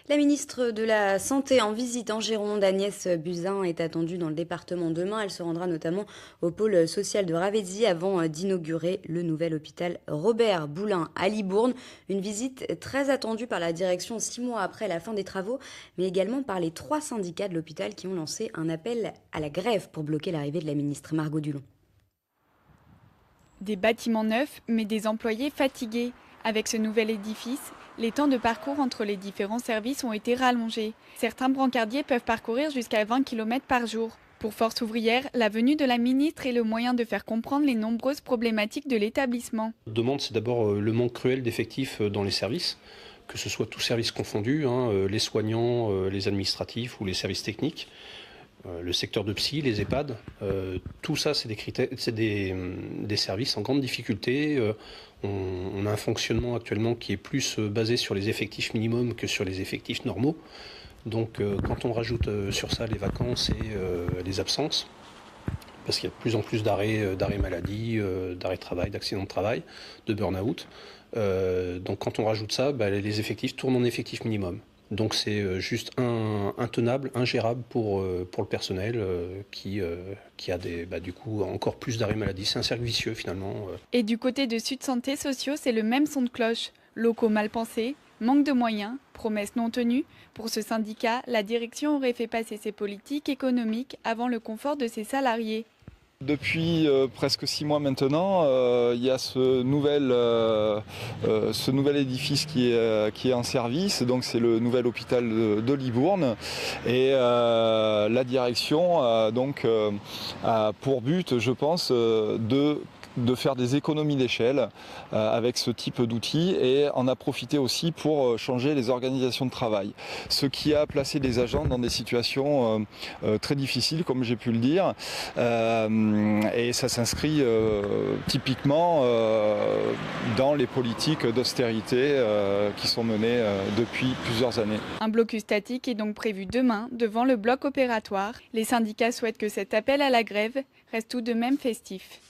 La ministre de la Santé en visite en Gironde, Agnès Buzyn, est attendue dans le département demain. Elle se rendra notamment au pôle social de Ravézy avant d'inaugurer le nouvel hôpital Robert Boulin à Libourne. Une visite très attendue par la direction 6 mois après la fin des travaux, mais également par les 3 syndicats de l'hôpital qui ont lancé un appel à la grève pour bloquer l'arrivée de la ministre Margot Dulon. Des bâtiments neufs, mais des employés fatigués. Avec ce nouvel édifice, les temps de parcours entre les différents services ont été rallongés. Certains brancardiers peuvent parcourir jusqu'à 20 km par jour. Pour Force ouvrière, la venue de la ministre est le moyen de faire comprendre les nombreuses problématiques de l'établissement. La demande, c'est d'abord le manque cruel d'effectifs dans les services, que ce soit tous services confondus, les soignants, les administratifs ou les services techniques. Le secteur de psy, les EHPAD, tout ça, c'est des services en grande difficulté. On a un fonctionnement actuellement qui est plus basé sur les effectifs minimums que sur les effectifs normaux. Donc quand on rajoute sur ça les vacances et les absences, parce qu'il y a de plus en plus d'arrêts maladie, d'arrêts de travail, d'accidents de travail, de burn-out. Donc quand on rajoute ça, les effectifs tournent en effectif minimum. Donc c'est juste intenable, ingérable pour le personnel qui a du coup encore plus d'arrêts maladie. C'est un cercle vicieux finalement. Et du côté de Sud Santé Sociaux, c'est le même son de cloche. Locaux mal pensés, manque de moyens, promesses non tenues. Pour ce syndicat, la direction aurait fait passer ses politiques économiques avant le confort de ses salariés. Depuis presque 6 mois maintenant, il y a ce nouvel édifice qui est en service, donc c'est le nouvel hôpital de Libourne. Et la direction a pour but, je pense, de faire des économies d'échelle avec ce type d'outils et en a profité aussi pour changer les organisations de travail. Ce qui a placé les agents dans des situations très difficiles, comme j'ai pu le dire, et ça s'inscrit typiquement dans les politiques d'austérité qui sont menées depuis plusieurs années. Un blocus statique est donc prévu demain devant le bloc opératoire. Les syndicats souhaitent que cet appel à la grève reste tout de même festif.